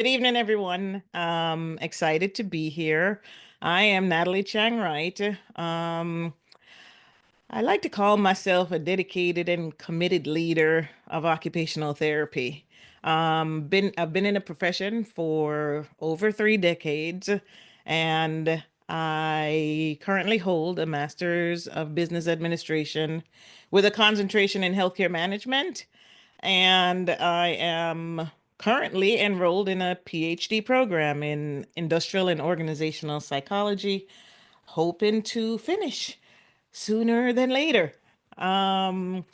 Good evening, everyone. Excited to be here. I am Natalie Chang Wright. I like to call myself a dedicated and committed leader of occupational therapy. I've been in the profession for over 3 decades, and I currently hold a Master's of Business Administration with a concentration in healthcare management. And I am currently enrolled in a PhD program in industrial and organizational psychology, hoping to finish sooner than later. And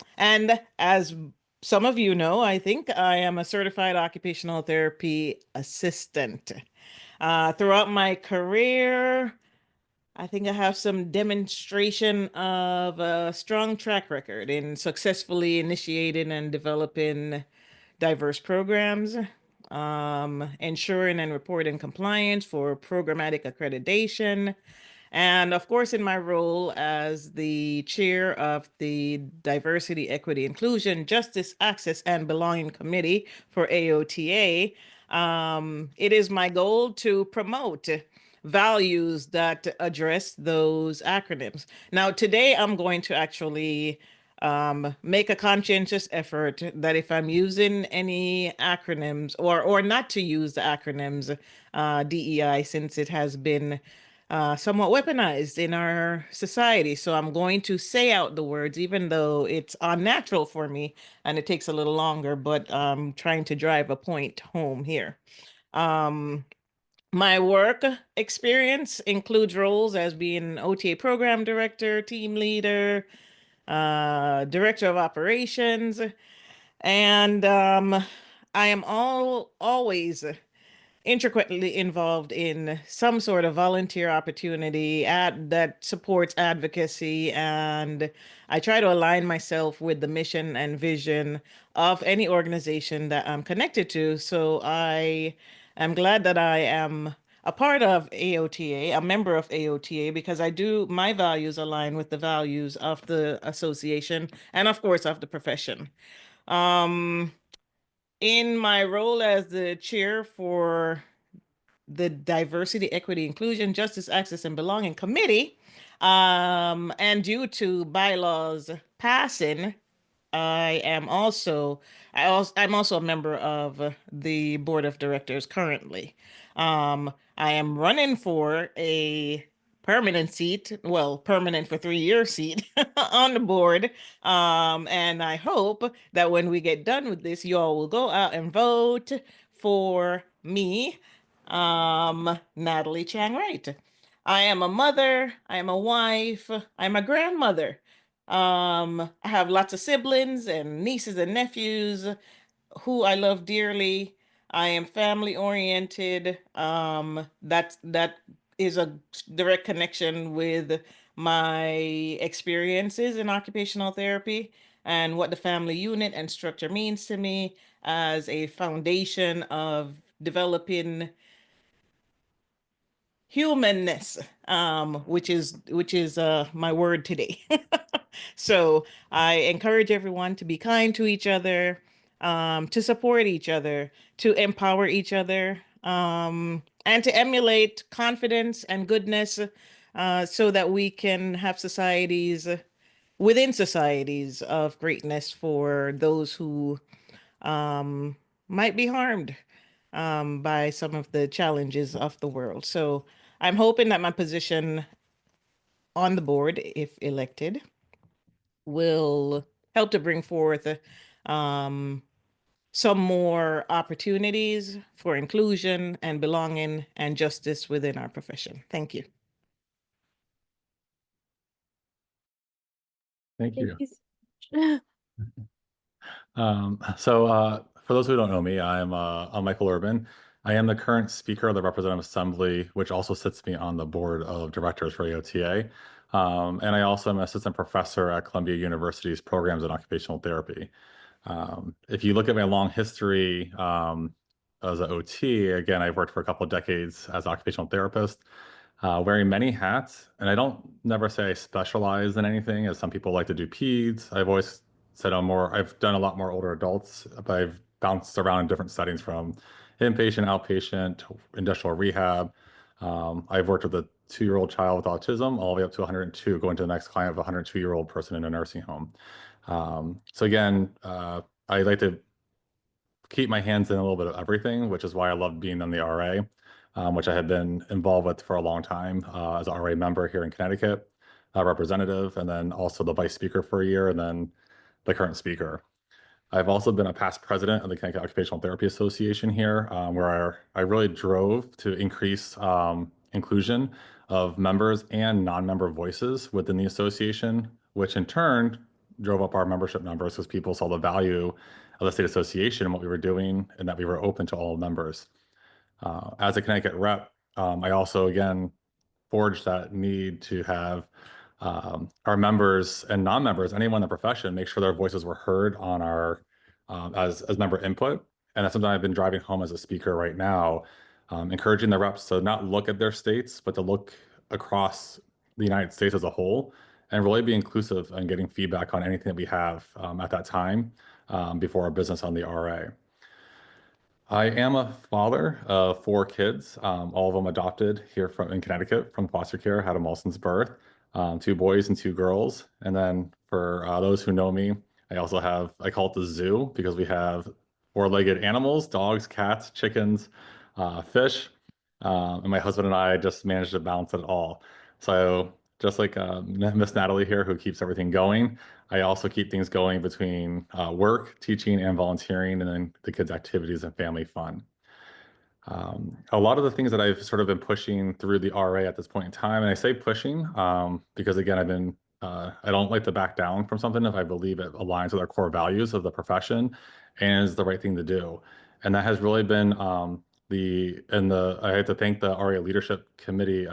as some of you know, I think I am a certified occupational therapy assistant. Throughout my career, I think I have some demonstration of a strong track record in successfully initiating and developing diverse programs, ensuring and reporting compliance for programmatic accreditation, and of course, in my role as the chair of the Diversity, Equity, Inclusion, Justice, Access, and Belonging Committee for AOTA, it is my goal to promote values that address those acronyms. Now, today I'm going to actually make a conscientious effort that if I'm using any acronyms or not to use the acronyms DEI, since it has been somewhat weaponized in our society. So I'm going to say out the words, even though it's unnatural for me and it takes a little longer, but I'm trying to drive a point home here. Um, my work experience includes roles as being OTA program director, team leader, director of operations, and I am always intricately involved in some sort of volunteer opportunity that supports advocacy, and I try to align myself with the mission and vision of any organization that I'm connected to. So I am glad that I am a part of AOTA, a member of AOTA, because my values align with the values of the association and of course of the profession. Um, in my role as the chair for the Diversity, Equity, Inclusion, Justice, Access, and Belonging Committee, and due to bylaws passing, I'm also a member of the board of directors currently. I am running for a permanent seat, well, permanent for 3 year seat on the board. And I hope that when we get done with this, you all will go out and vote for me, Natalie Chang Wright. I am a mother, I am a wife, I'm a grandmother. I have lots of siblings and nieces and nephews who I love dearly. I am family oriented. That is a direct connection with my experiences in occupational therapy and what the family unit and structure means to me as a foundation of developing humanness, which is my word today. So I encourage everyone to be kind to each other, to support each other, to empower each other, and to emulate confidence and goodness, so that we can have societies within societies of greatness for those who um, might be harmed by some of the challenges of the world. So I'm hoping that my position on the board, if elected, will help to bring forth um, some more opportunities for inclusion and belonging and justice within our profession. Thank you. Thank you. you. For those who don't know me, I'm Michael Urban. I am the current Speaker of the Representative Assembly, which also sits me on the Board of Directors for AOTA. And I also am an assistant professor at Columbia University's Programs in Occupational Therapy. If you look at my long history as an OT, again, I've worked for a couple of decades as an occupational therapist, wearing many hats. And I don't never say I specialize in anything, as some people like to do peds. I've always said I've done a lot more older adults, but I've bounced around in different settings from inpatient, outpatient, industrial rehab. I've worked with a 2-year-old child with autism all the way up to 102, going to the next client of a 102-year-old person in a nursing home. So again, I like to keep my hands in a little bit of everything, which is why I love being on the RA, which I had been involved with for a long time as an RA member here in Connecticut, representative, and then also the vice speaker for a year, and then the current speaker. I've also been a past president of the Connecticut Occupational Therapy Association here, where I really drove to increase inclusion of members and non-member voices within the association, which in turn drove up our membership numbers because people saw the value of the state association and what we were doing and that we were open to all members. As a Connecticut rep, I also, again, forged that need to have our members and non-members, anyone in the profession, make sure their voices were heard on our as member input. And that's something I've been driving home as a speaker right now, encouraging the reps to not look at their states, but to look across the United States as a whole and really be inclusive and getting feedback on anything that we have at that time before our business on the RA. I am a father of 4 kids, all of them adopted here in Connecticut from foster care, had them all since birth, 2 boys and 2 girls. And then for those who know me, I also have, I call it the zoo because we have 4-legged animals, dogs, cats, chickens, fish. And my husband and I just managed to balance it all. So just like Miss Natalie here, who keeps everything going, I also keep things going between work, teaching, and volunteering, and then the kids' activities and family fun. A lot of the things that I've sort of been pushing through the RA at this point in time, and I say pushing because again, I don't like to back down from something if I believe it aligns with our core values of the profession and is the right thing to do. And that has really been I have to thank the RA Leadership Committee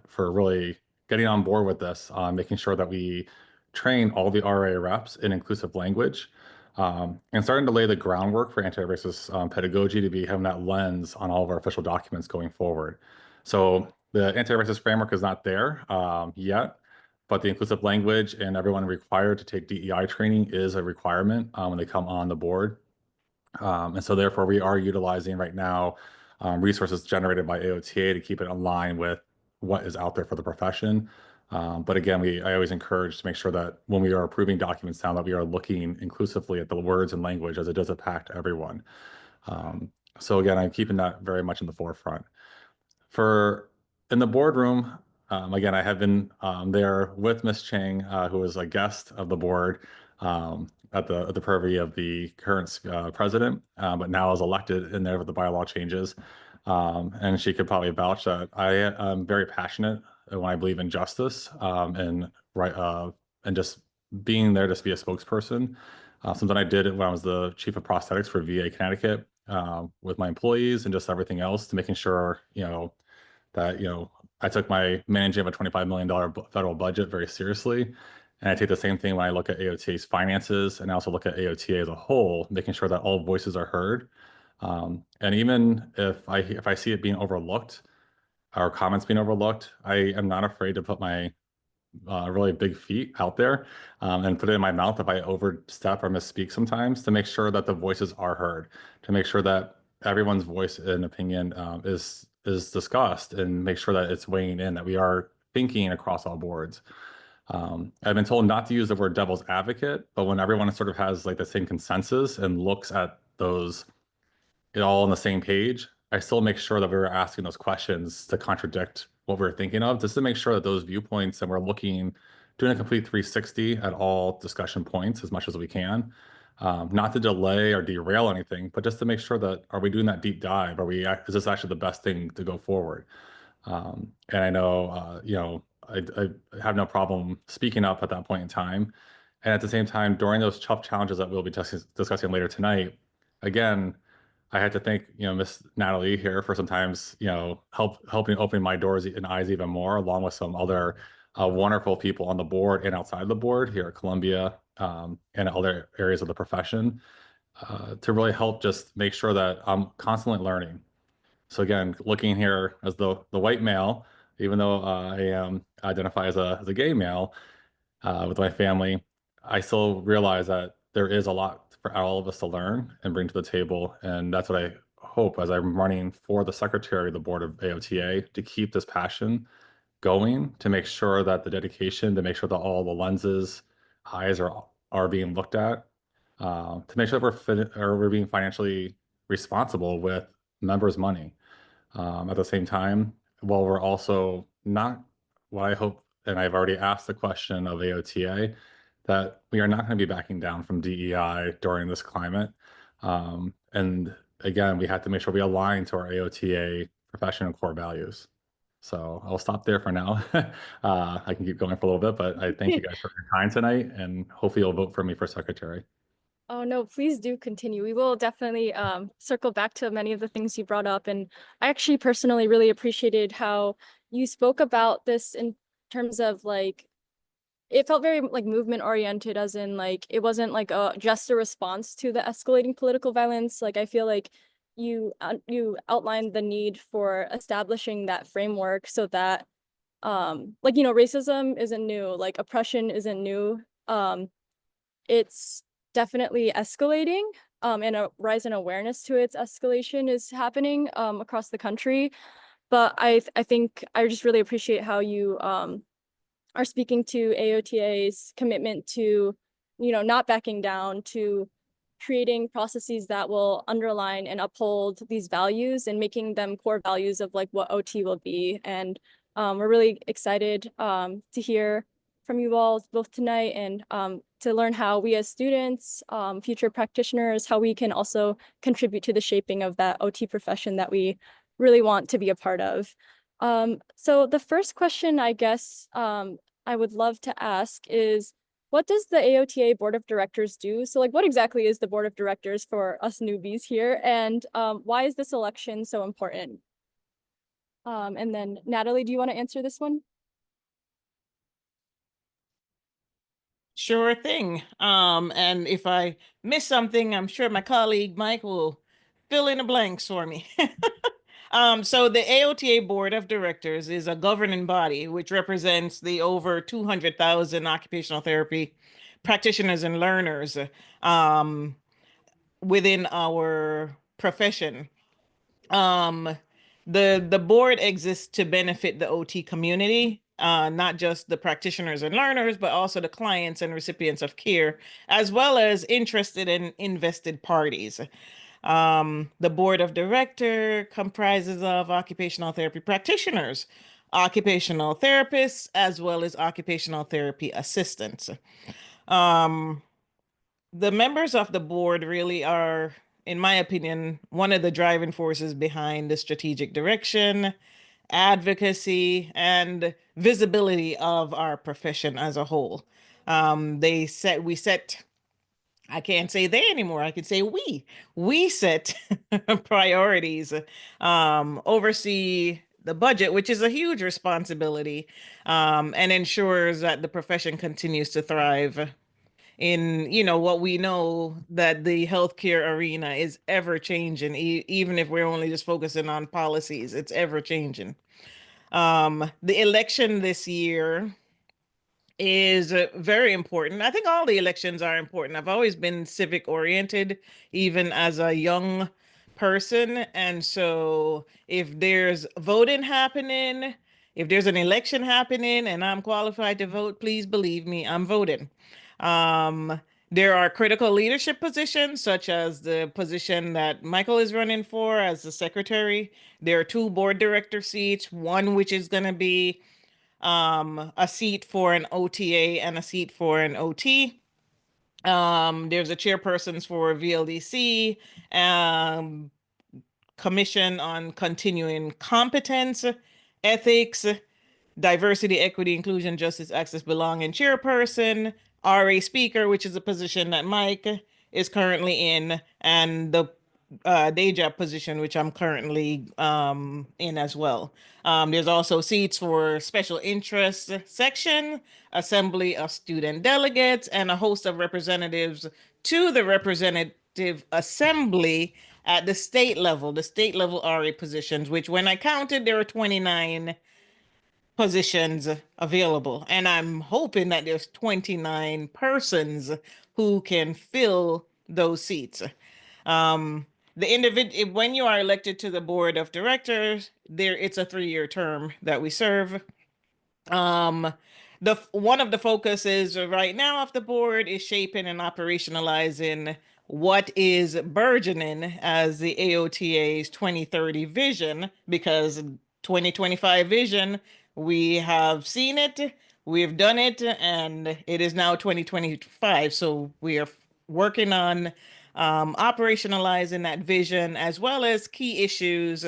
for really getting on board with this, making sure that we train all the RA reps in inclusive language, and starting to lay the groundwork for anti-racist pedagogy to be having that lens on all of our official documents going forward. So the anti-racist framework is not there yet, but the inclusive language and everyone required to take DEI training is a requirement when they come on the board. And so therefore we are utilizing right now resources generated by AOTA to keep it in line with what is out there for the profession. But again, I always encourage to make sure that when we are approving documents now that we are looking inclusively at the words and language as it does impact everyone. So again, I'm keeping that very much in the forefront. In the boardroom, again, I have been there with Ms. Chang, who was a guest of the board at the purview of the current president, but now is elected in there with the bylaw changes. And she could probably vouch that I am very passionate when I believe in justice and just being there to be a spokesperson. Something I did when I was the chief of prosthetics for VA Connecticut with my employees and just everything else to making sure, that, I took my managing of a $25 million federal budget very seriously. And I take the same thing when I look at AOTA's finances and I also look at AOTA as a whole, making sure that all voices are heard. And even if I see it being overlooked, or comments being overlooked, I am not afraid to put my really big feet out there and put it in my mouth if I overstep or misspeak sometimes to make sure that the voices are heard, to make sure that everyone's voice and opinion is discussed and make sure that it's weighing in, that we are thinking across all boards. I've been told not to use the word devil's advocate, but when everyone sort of has like the same consensus and looks at those all on the same page, I still make sure that we're asking those questions to contradict what we're thinking of, just to make sure that those viewpoints and we're doing a complete 360 at all discussion points as much as we can. Not to delay or derail anything, but just to make sure that are we doing that deep dive? Is this actually the best thing to go forward? And I know, I have no problem speaking up at that point in time. And at the same time, during those tough challenges that we'll be discussing later tonight, again, I had to thank, Miss Natalie here for sometimes, helping open my doors and eyes even more, along with some other wonderful people on the board and outside the board here at Columbia and other areas of the profession to really help just make sure that I'm constantly learning. So again, looking here as the white male, even though I identify as a gay male with my family, I still realize that there is a lot for all of us to learn and bring to the table. And that's what I hope as I'm running for the secretary of the board of AOTA to keep this passion going, to make sure that the dedication, to make sure that all the lenses, eyes are being looked at, to make sure that we're being financially responsible with members' money. At the same time, while we're also not what I hope, and I've already asked the question of AOTA, that we are not going to be backing down from DEI during this climate. And again, we have to make sure we align to our AOTA profession and core values. So I'll stop there for now. I can keep going for a little bit, but I thank you guys for your time tonight, and hopefully you'll vote for me for secretary. Oh no, please do continue. We will definitely circle back to many of the things you brought up. And I actually personally really appreciated how you spoke about this in terms of like, it felt very like movement oriented, as in like it wasn't like just a response to the escalating political violence. Like I feel like you outlined the need for establishing that framework so that like, you know, racism isn't new, like oppression isn't new. It's definitely escalating, and a rise in awareness to its escalation is happening across the country. But I think I just really appreciate how you are speaking to AOTA's commitment to, you know, not backing down, to creating processes that will underline and uphold these values and making them core values of like what OT will be. And we're really excited to hear from you all both tonight, and to learn how we as students, future practitioners, how we can also contribute to the shaping of that OT profession that we really want to be a part of. So the first question I guess I would love to ask is, what does the AOTA Board of Directors do? So like, what exactly is the Board of Directors for us newbies here? And why is this election so important? And then Natalie, do you want to answer this one? Sure thing. And if I miss something, I'm sure my colleague Mike will fill in the blanks for me. So the AOTA Board of Directors is a governing body which represents the over 200,000 occupational therapy practitioners and learners within our profession. Um, the board exists to benefit the OT community, not just the practitioners and learners, but also the clients and recipients of care, as well as interested and invested parties. The board of director comprises of occupational therapy practitioners, occupational therapists, as well as occupational therapy assistants. Um, the members of the board really are, in my opinion, one of the driving forces behind the strategic direction, advocacy, and visibility of our profession as a whole. We set, I can't say they anymore. I could say we set priorities, oversee the budget, which is a huge responsibility, and ensures that the profession continues to thrive in, what we know, that the healthcare arena is ever changing. Even if we're only just focusing on policies, it's ever changing. The election this year is very important. I think all the elections are important. I've always been civic oriented, even as a young person. And so if there's voting happening, if there's an election happening and I'm qualified to vote, please believe me, I'm voting. Um, there are critical leadership positions, such as the position that Michael is running for as the secretary. There are two board director seats, one which is going to be a seat for an OTA and a seat for an OT. There's a chairpersons for VLDC, commission on continuing competence, ethics, diversity, equity, inclusion, justice, access, belonging chairperson, RA speaker, which is a position that Mike is currently in, and the DEIJAB position, which I'm currently in as well. There's also seats for special interest section, assembly of student delegates, and a host of representatives to the representative assembly at the state level RA positions, which when I counted, there were 29 positions available. And I'm hoping that there's 29 persons who can fill those seats. the individual, when you are elected to the board of directors, it's a 3-year term that we serve. One of the focuses right now of the board is shaping and operationalizing what is burgeoning as the AOTA's 2030 vision, because 2025 vision, we have seen it, we've done it, and it is now 2025. So we are working on operationalizing that vision, as well as key issues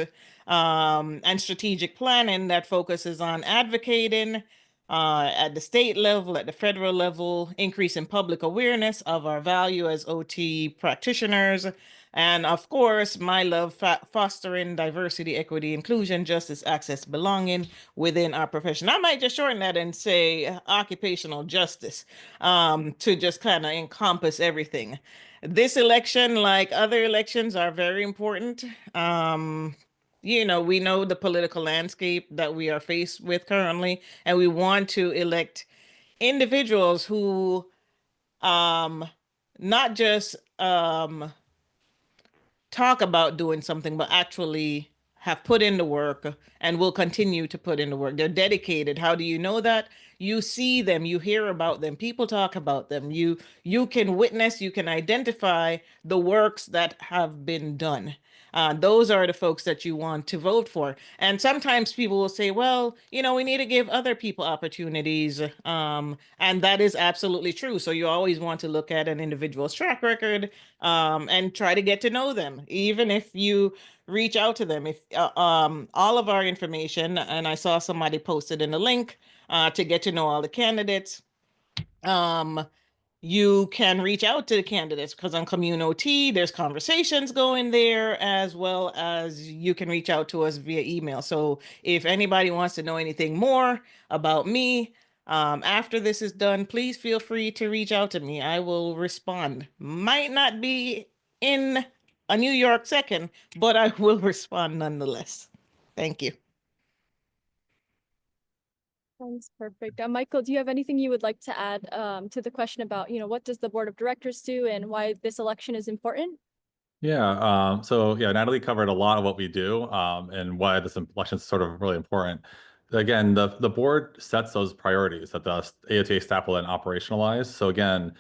and strategic planning that focuses on advocating at the state level, at the federal level, increasing public awareness of our value as OT practitioners, and of course, my love, fostering diversity, equity, inclusion, justice, access, belonging within our profession. I might just shorten that and say occupational justice, to just kind of encompass everything. This election, like other elections, are very important. We know the political landscape that we are faced with currently, and we want to elect individuals who not just talk about doing something, but actually have put in the work and will continue to put in the work. They're dedicated. How do you know that? You see them, you hear about them, people talk about them. You can witness, you can identify the works that have been done. Those are the folks that you want to vote for. And sometimes people will say, well, we need to give other people opportunities. And that is absolutely true. So you always want to look at an individual's track record and try to get to know them, even if you reach out to them. If all of our information, and I saw somebody posted in the link to get to know all the candidates. You can reach out to the candidates, because on CommunOT, there's conversations going there, as well as you can reach out to us via email. So if anybody wants to know anything more about me, after this is done, please feel free to reach out to me. I will respond. Might not be in a New York second, but I will respond nonetheless. Thank you. Sounds perfect. Michael, do you have anything you would like to add to the question about, what does the board of directors do and why this election is important? Yeah, so yeah, Natalie covered a lot of what we do and why this election is sort of really important. Again, the board sets those priorities that the AOTA staff will then operationalize. So again,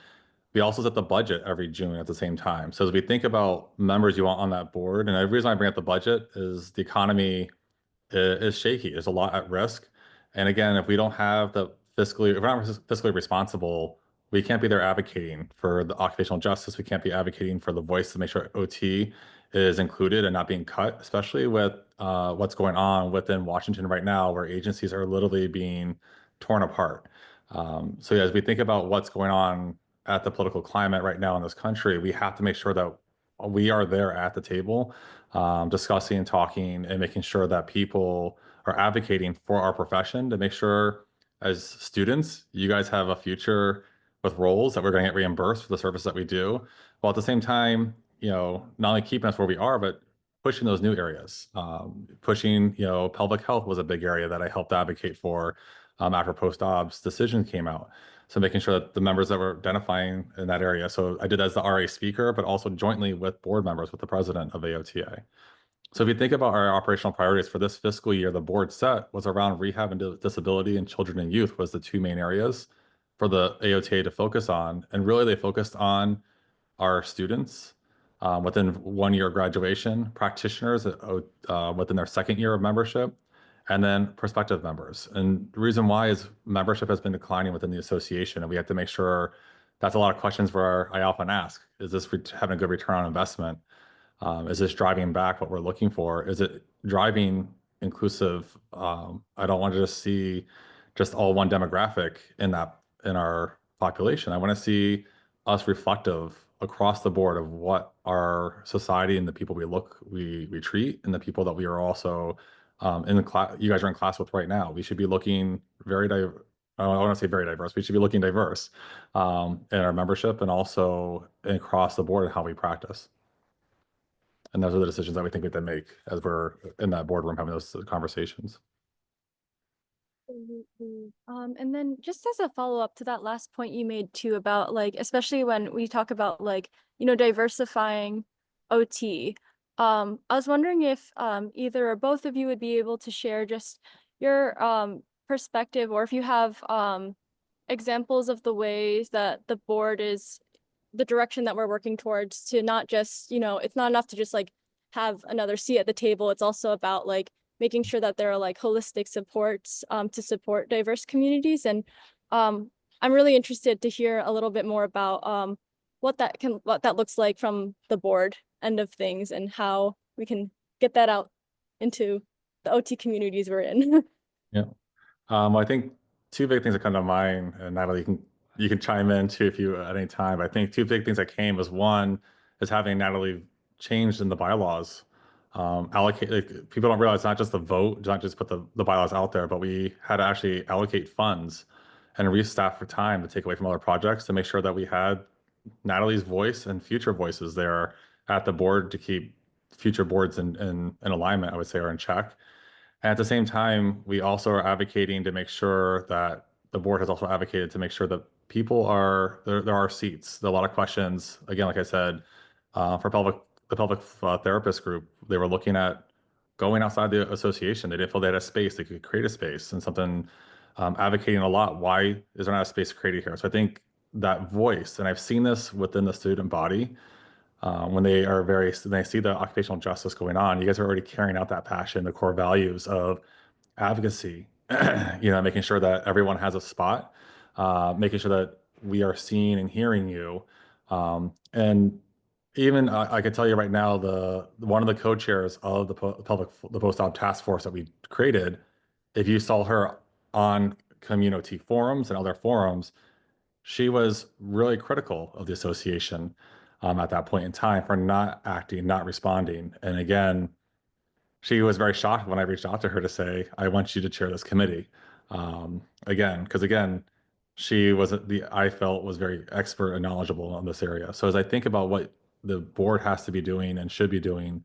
we also set the budget every June at the same time. So as we think about members you want on that board, and the reason I bring up the budget is the economy is shaky. There's a lot at risk. And again, if we don't have if we're not fiscally responsible, we can't be there advocating for the occupational justice. We can't be advocating for the voice to make sure OT is included and not being cut, especially with what's going on within Washington right now, where agencies are literally being torn apart. So yeah, as we think about what's going on at the political climate right now in this country, we have to make sure that we are there at the table, discussing and talking and making sure that people are advocating for our profession to make sure as students, you guys have a future with roles that we're going to get reimbursed for the service that we do, while at the same time, not only keeping us where we are, but pushing those new areas. Pushing, pelvic health was a big area that I helped advocate for after post-obs decision came out. So making sure that the members that were identifying in that area. So I did as the RA speaker, but also jointly with board members, with the president of AOTA. So if you think about our operational priorities for this fiscal year, the board set was around rehab and disability and children and youth was the two main areas for the AOTA to focus on. And really they focused on our students within 1 year of graduation, practitioners within their second year of membership, and then prospective members. And the reason why is membership has been declining within the association, and we have to make sure that's a lot of questions where I often ask, is this having a good return on investment? Is this driving back what we're looking for? Is it driving inclusive? I don't want to just see just all one demographic in our population. I want to see us reflective across the board of what our society and the people we treat and the people that we are also in the class. You guys are in class with right now. We should be looking very diverse. I don't want to say very diverse. We should be looking diverse in our membership and also across the board in how we practice. And those are the decisions that we think we have to make as we're in that boardroom having those conversations. Absolutely. And then just as a follow-up to that last point you made too about especially when we talk about diversifying OT, I was wondering if either or both of you would be able to share just your perspective, or if you have examples of the ways that the board is the direction that we're working towards, to not just, it's not enough to just like have another seat at the table. It's also about like making sure that there are like holistic supports to support diverse communities. And I'm really interested to hear a little bit more about what that looks like from the board end of things, and how we can get that out into the OT communities we're in. Yeah. I think two big things that come to mind, and Natalie, you can chime in too if you at any time. I think two big things that came was, one is having Natalie changed in the bylaws. Allocate, like, people don't realize, not just the vote, not just put the bylaws out there, but we had to actually allocate funds and restaff for time to take away from other projects to make sure that we had Natalie's voice and future voices there at the board to keep future boards in alignment, I would say, or in check. And at the same time, we also are advocating to make sure that the board has also advocated to make sure that people are there are seats. There are a lot of questions. Again, like I said, for the pelvic therapist group, they were looking at going outside the association. They didn't feel they had a space. They could create a space, and something advocating a lot. Why is there not a space created here? So I think that voice, and I've seen this within the student body, when they see the occupational justice going on, you guys are already carrying out that passion, the core values of advocacy, making sure that everyone has a spot, making sure that we are seeing and hearing you. And even I can tell you right now, one of the co-chairs of the post-op task force that we created, if you saw her on community forums and other forums, she was really critical of the association at that point in time for not acting, not responding. And again, she was very shocked when I reached out to her to say, I want you to chair this committee. Because she wasn't I felt was very expert and knowledgeable in this area. So as I think about what the board has to be doing and should be doing,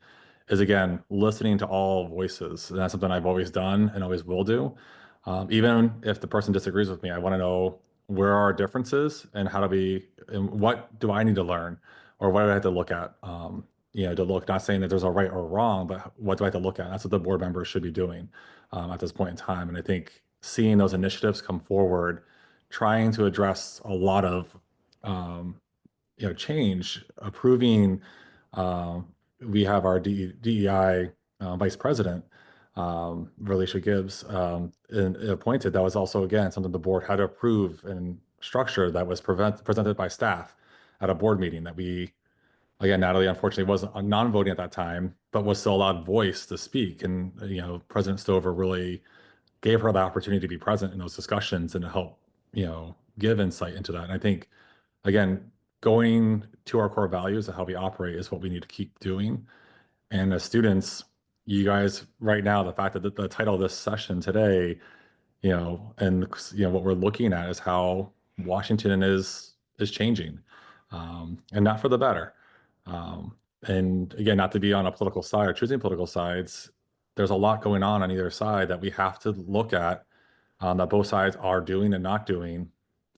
is again, listening to all voices. And that's something I've always done and always will do. Even if the person disagrees with me, I want to know where are our differences and and what do I need to learn, or what do I have to look at? To look, not saying that there's a right or wrong, but what do I have to look at? That's what the board members should be doing at this point in time. And I think seeing those initiatives come forward, trying to address a lot of change, approving. Um, we have our DEI vice president, Relisha Gibbs, appointed. That was also, again, something the board had to approve and structure, that was presented by staff at a board meeting that we. Again, Natalie unfortunately wasn't non-voting at that time, but was still allowed voice to speak. And, President Stover really gave her the opportunity to be present in those discussions and to help, give insight into that. And I think, again, going to our core values and how we operate is what we need to keep doing. And as students, you guys right now, the fact that the title of this session today, what we're looking at is how Washington is changing, and not for the better. And again, not to be on a political side or choosing political sides, there's a lot going on either side that we have to look at, that both sides are doing and not doing,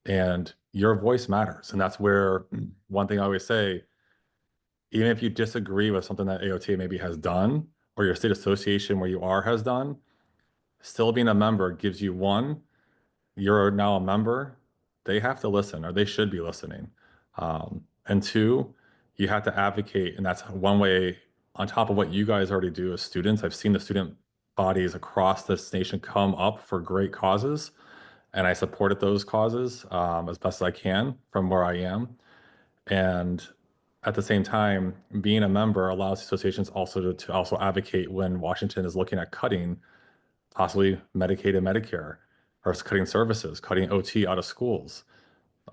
and your voice matters. And that's where one thing I always say, even if you disagree with something that AOTA maybe has done, or your state association where you are has done, still being a member gives you, one, you're now a member, they have to listen, or they should be listening. And two, you have to advocate. And that's one way, on top of what you guys already do as students. I've seen the student bodies across this nation come up for great causes, and I supported those causes as best as I can from where I am. And at the same time, being a member allows associations also to also advocate when Washington is looking at cutting possibly Medicaid and Medicare, or cutting services, cutting OT out of schools.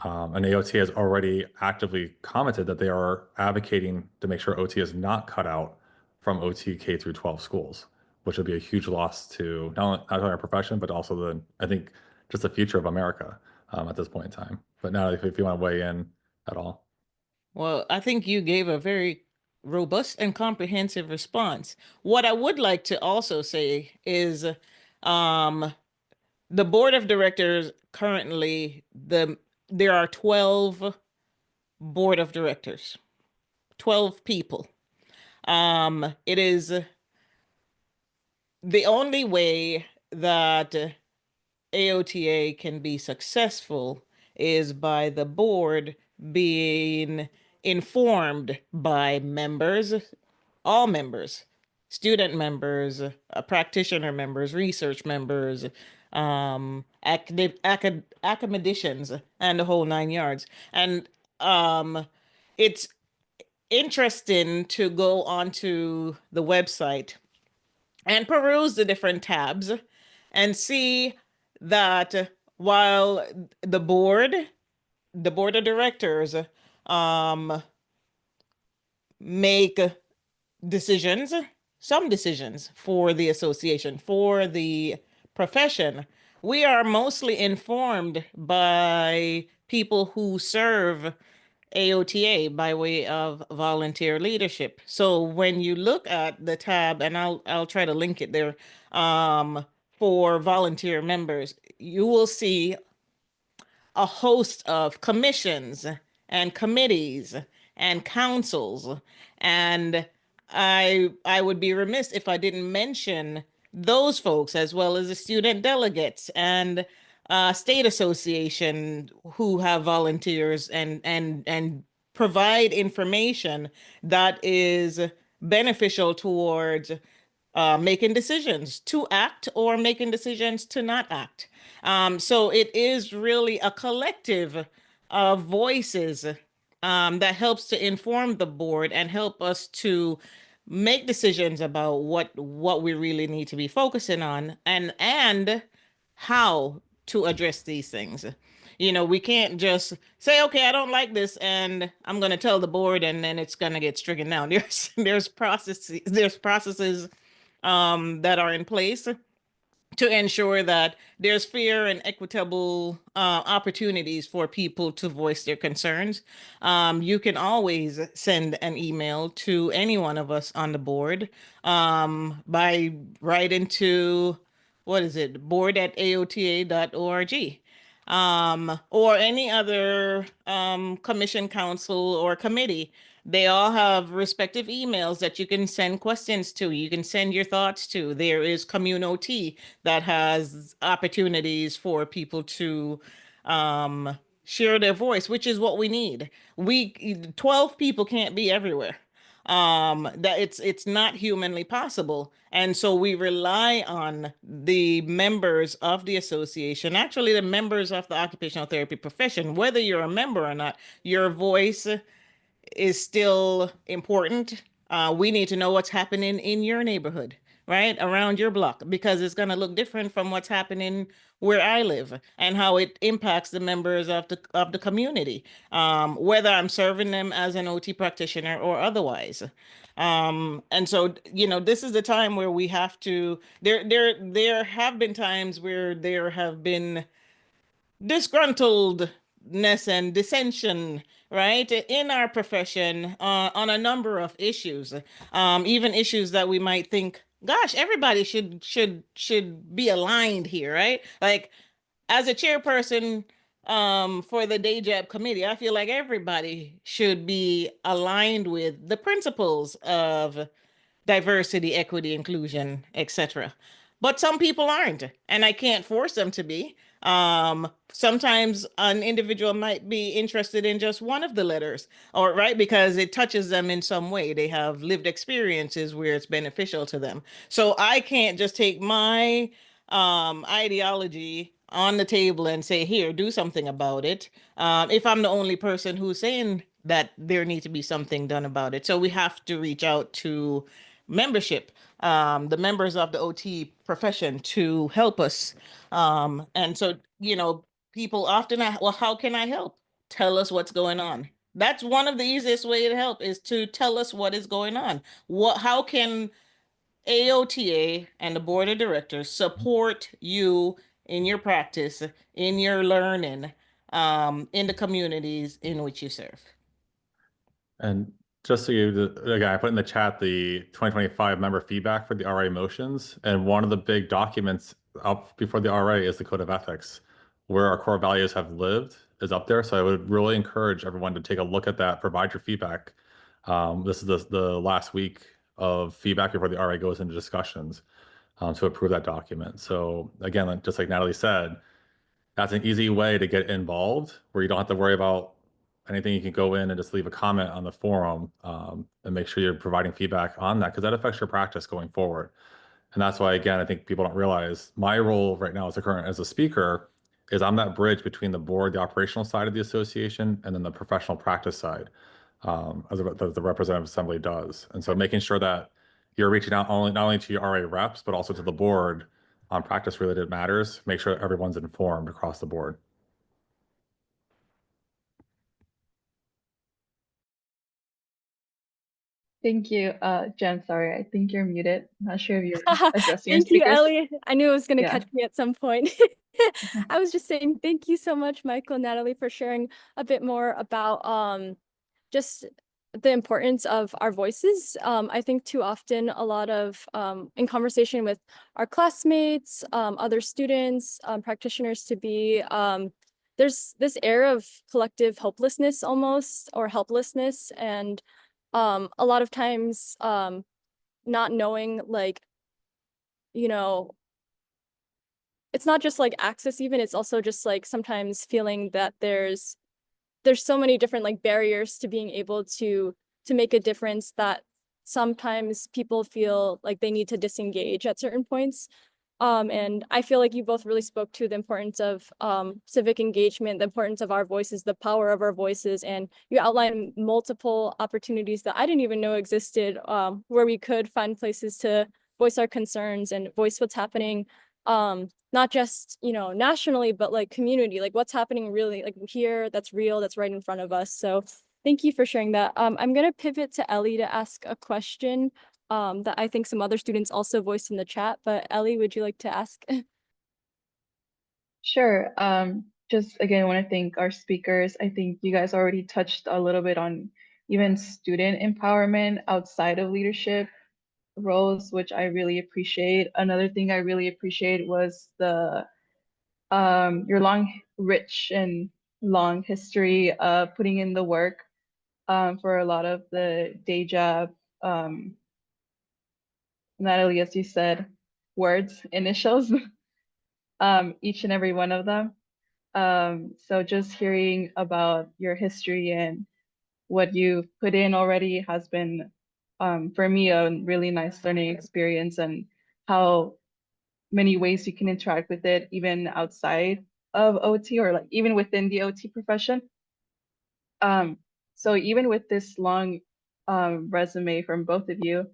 And AOT has already actively commented that they are advocating to make sure OT is not cut out from OT K through 12 schools, which would be a huge loss to not only our profession, but also I think, just the future of America at this point in time. But now, if you want to weigh in at all. Well, I think you gave a very robust and comprehensive response. What I would like to also say is, the board of directors currently, there are 12 board of directors, 12 people. It is the only way that AOTA can be successful is by the board being informed by members, all members, student members, practitioner members, research members, academicians, and the whole 9 yards. And it's interesting to go onto the website and peruse the different tabs and see that while the board of directors make decisions, some decisions for the association, for the profession, we are mostly informed by people who serve AOTA by way of volunteer leadership. So when you look at the tab, and I'll try to link it there, for volunteer members, you will see a host of commissions and committees and councils. And I would be remiss if I didn't mention those folks, as well as the student delegates and state association who have volunteers and provide information that is beneficial towards making decisions to act or making decisions to not act. So it is really a collective of voices that helps to inform the board and help us to make decisions about what we really need to be focusing on and how to address these things. You know, we can't just say, okay, I don't like this, and I'm going to tell the board, and then it's going to get stricken down. There's processes that are in place to ensure that there's fair and equitable opportunities for people to voice their concerns. You can always send an email to any one of us on the board by writing to, what is it, board@aota.org. Or any other commission, council, or committee. They all have respective emails that you can send questions to. You can send your thoughts to. There is CommunOT that has opportunities for people to share their voice, which is what we need. 12 people can't be everywhere. That it's not humanly possible. And so we rely on the members of the association, actually the members of the occupational therapy profession, whether you're a member or not, your voice is still important. We need to know what's happening in your neighborhood, right? Around your block, because it's going to look different from what's happening where I live and how it impacts the members of the community, whether I'm serving them as an OT practitioner or otherwise. And so, you know, this is the time where we have to, there have been times where there have been disgruntledness and dissension, right, in our profession on a number of issues, even issues that we might think, gosh, everybody should be aligned here, right? Like, as a chairperson for the DEIJAB committee, I feel like everybody should be aligned with the principles of diversity, equity, inclusion, etc. But some people aren't, and I can't force them to be. Sometimes an individual might be interested in just one of the letters, or right, because it touches them in some way. They have lived experiences where it's beneficial to them. So I can't just take my ideology on the table and say, here, do something about it. If I'm the only person who's saying that there needs to be something done about it. So we have to reach out to membership, the members of the OT profession, to help us. And so, you know, people often ask, well, how can I help? Tell us what's going on. That's one of the easiest way to help, is to tell us what is going on. How can AOTA and the board of directors support you in your practice, in your learning, in the communities in which you serve? And just so you, again, I put in the chat the 2025 member feedback for the RA motions, and one of the big documents up before the RA is the Code of Ethics, where our core values have lived, is up there. So I would really encourage everyone to take a look at that, provide your feedback. This is the last week of feedback before the RA goes into discussions to approve that document. So again, just like Natalie said, that's an easy way to get involved where you don't have to worry about anything. You can go in and just leave a comment on the forum and make sure you're providing feedback on that, because that affects your practice going forward. And that's why, again, I think people don't realize my role right now as a speaker is I'm that bridge between the board, the operational side of the association, and then the professional practice side, as the representative assembly does. And so making sure that you're reaching out not only to your RA reps, but also to the board on practice related matters, make sure everyone's informed across the board. Thank you, Jen. Sorry, I think you're muted. I'm not sure if you're addressing your Thank you, speakers. Ellie. I knew it was going to Yeah. catch me at some point. I was just saying thank you so much, Michael and Natalie, for sharing a bit more about just the importance of our voices. I think too often a lot of in conversation with our classmates, other students, practitioners to be, there's this air of collective hopelessness almost, or helplessness. And a lot of times not knowing, like, you know, it's not just like access even, it's also just like sometimes feeling that there's so many different like barriers to being able to make a difference, that sometimes people feel like they need to disengage at certain points. And I feel like you both really spoke to the importance of civic engagement, the importance of our voices, the power of our voices, and you outlined multiple opportunities that I didn't even know existed, where we could find places to voice our concerns and voice what's happening, not just, you know, nationally, but like community, like what's happening really like here, that's real, that's right in front of us. So thank you for sharing that. I'm going to pivot to Ellie to ask a question that I think some other students also voiced in the chat, but Ellie, would you like to ask? Sure. Just again, I want to thank our speakers. I think you guys already touched a little bit on even student empowerment outside of leadership roles, which I really appreciate. Another thing I really appreciate was the your rich and long history of putting in the work for a lot of the DEIJAB, Natalie, as you said, words, initials, each and every one of them. So just hearing about your history and what you've put in already has been, for me, a really nice learning experience, and how many ways you can interact with it, even outside of OT, or like even within the OT profession. So even with this long resume from both of you,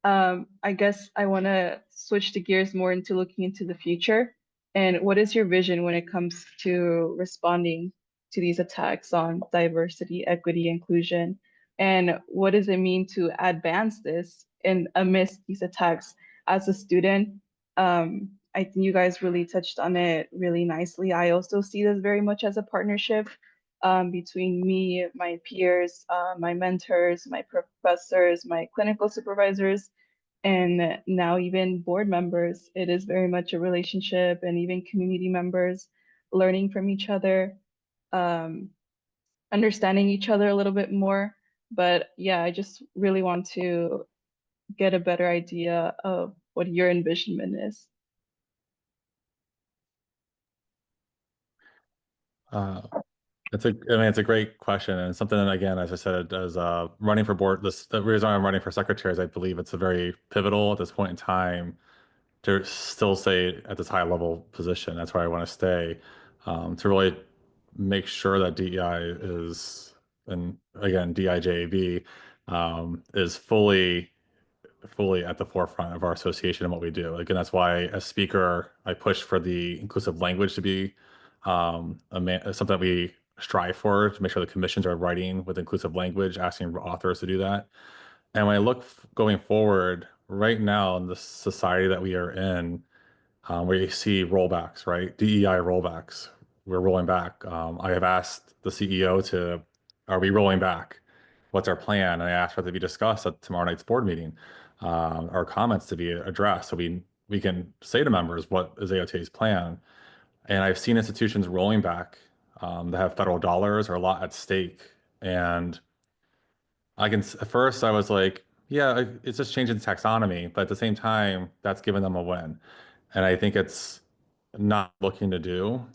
I guess I want to switch the gears more into looking into the future. And what is your vision when it comes to responding to these attacks on diversity, equity, inclusion? And what does it mean to advance this and amidst these attacks as a student? I think you guys really touched on it really nicely. I also see this very much as a partnership between me, my peers, my mentors, my professors, my clinical supervisors, and now even board members. It is very much a relationship, and even community members learning from each other, um, understanding each other a little bit more. But yeah, I just really want to get a better idea of what your envisionment is. It's a great question, and something that, again, as I said, as running for board, the reason I'm running for secretary is I believe it's a very pivotal at this point in time to still stay at this high level position. That's where I want to stay, to really make sure that DEI is, and again, DEIJAB, is fully at the forefront of our association and what we do. Again, that's why as speaker, I push for the inclusive language to be something that we strive for, to make sure the commissions are writing with inclusive language, asking authors to do that. And when I look going forward, right now in the society that we are in, where you see rollbacks, right? DEI rollbacks, we're rolling back. I have asked the CEO are we rolling back? What's our plan? And I asked for it to be discussed at tomorrow night's board meeting, our comments to be addressed, so we can say to members what is AOTA's plan. And I've seen institutions rolling back that have federal dollars or a lot at stake. And at first I was like, Yeah, it's just changing taxonomy, but at the same time, that's giving them a win. And I think it's not looking to do.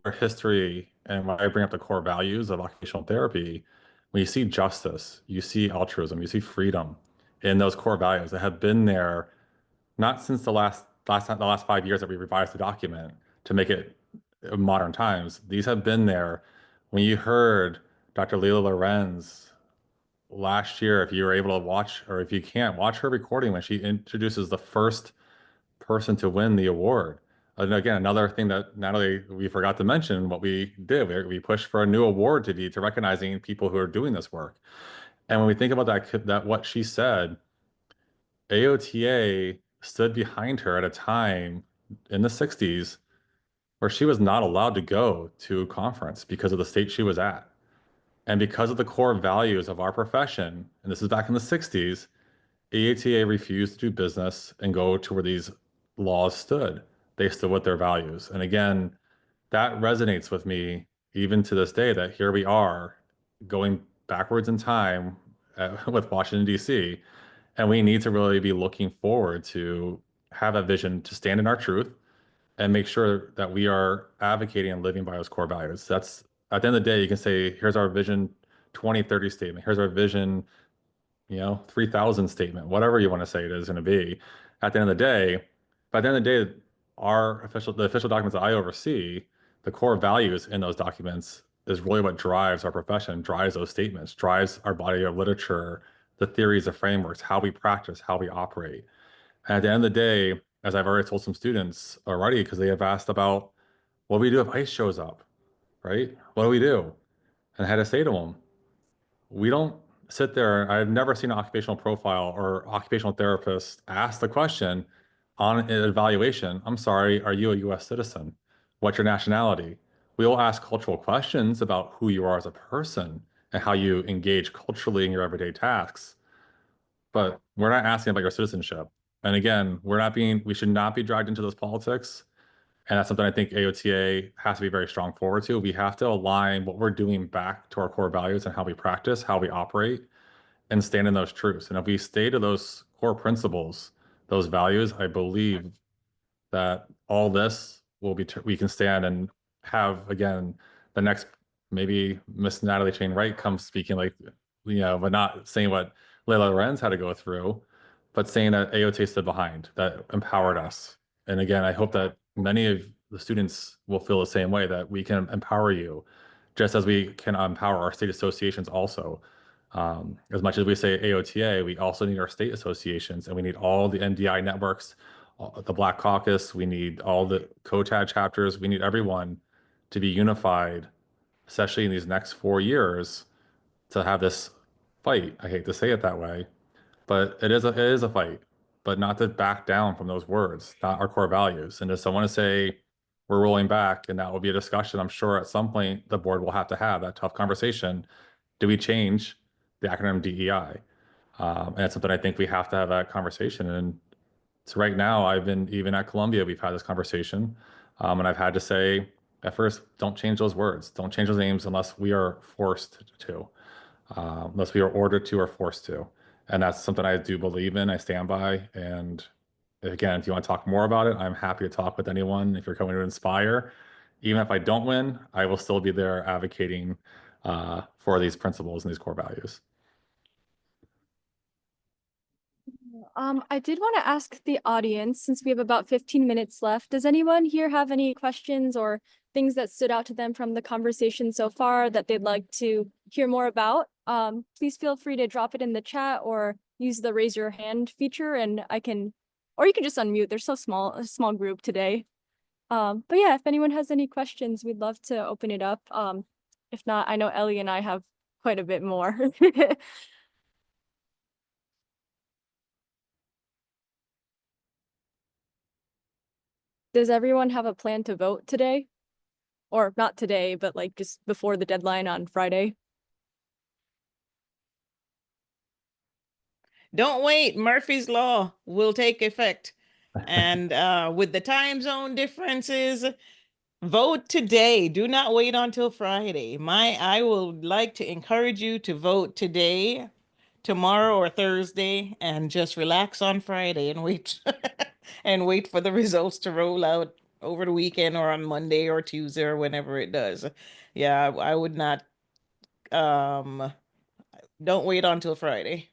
Our history and when I bring up the core values of occupational therapy, when you see justice, you see altruism, you see freedom in those core values that have been there not since the last 5 years that we revised the document to make it modern times. These have been there. When you heard Dr. Leila Lorenz last year, if you were able to watch, or if you can't, watch her recording when she introduces the first person to win the award. And again, another thing that Natalie, we forgot to mention what we did. We pushed for a new award to recognizing people who are doing this work. And when we think about that what she said, AOTA stood behind her at a time in the 60s where she was not allowed to go to a conference because of the state she was at. And because of the core values of our profession, and this is back in the 60s, AOTA refused to do business and go to where these laws stood. They stood with their values. And again, that resonates with me even to this day that here we are going backwards in time with Washington, D.C. And we need to really be looking forward to have a vision to stand in our truth and make sure that we are advocating and living by those core values. That's at the end of the day, you can say, here's our vision 2030 statement. Here's our vision 3000 statement, whatever you want to say it is going to be. At the end of the day, by the end of the day, the official documents that I oversee, the core values in those documents is really what drives our profession, drives those statements, drives our body of literature, the theories, the frameworks, how we practice, how we operate. And at the end of the day, as I've already told some students already, because they have asked about what do we do if ICE shows up, right? What do we do? And I had to say to them, we don't sit there. I've never seen an occupational profile or occupational therapist ask the question on an evaluation, I'm sorry, are you a US citizen? What's your nationality? We will ask cultural questions about who you are as a person and how you engage culturally in your everyday tasks, but we're not asking about your citizenship. And again, we should not be dragged into those politics. And that's something I think AOTA has to be very strong forward to. We have to align what we're doing back to our core values and how we practice, how we operate, and stand in those truths. And if we stay to those core principles, those values, I believe that all this we can stand and have again the next maybe Miss Natalie Chang Wright comes speaking but not saying what Leila Lorenz had to go through, but saying that AOTA stood behind, that empowered us. And again, I hope that many of the students will feel the same way, that we can empower you just as we can empower our state associations also. As much as we say AOTA, we also need our state associations, and we need all the NDI networks, the Black Caucus, we need all the COTAD chapters, we need everyone to be unified, especially in these next 4 years, to have this fight. I hate to say it that way, but it is a fight, but not to back down from those words, not our core values. And if someone to say we're rolling back, and that will be a discussion, I'm sure at some point the board will have to have that tough conversation. Do we change the acronym DEI? And it's something I think we have to have that conversation. And so right now, I've been, even at Columbia, we've had this conversation. And I've had to say, at first, don't change those words. Don't change those names unless we are forced to, unless we are ordered to or forced to. And that's something I do believe in, I stand by. And again, if you want to talk more about it, I'm happy to talk with anyone. If you're coming to Inspire, even if I don't win, I will still be there advocating for these principles and these core values. I did want to ask the audience, since we have about 15 minutes left, does anyone here have any questions or things that stood out to them from the conversation so far that they'd like to hear more about? Please feel free to drop it in the chat or use the raise your hand feature, and or you can just unmute. They're so small, a small group today. But yeah, if anyone has any questions, we'd love to open it up. If not, I know Ellie and I have quite a bit more. Does everyone have a plan to vote today? Or not today, but like just before the deadline on Friday? Don't wait. Murphy's Law will take effect. And with the time zone differences, vote today. Do not wait until Friday. I would like to encourage you to vote today tomorrow or Thursday and just relax on Friday and wait and wait for the results to roll out over the weekend or on Monday or Tuesday or whenever it does. Yeah, I would not um don't wait until Friday.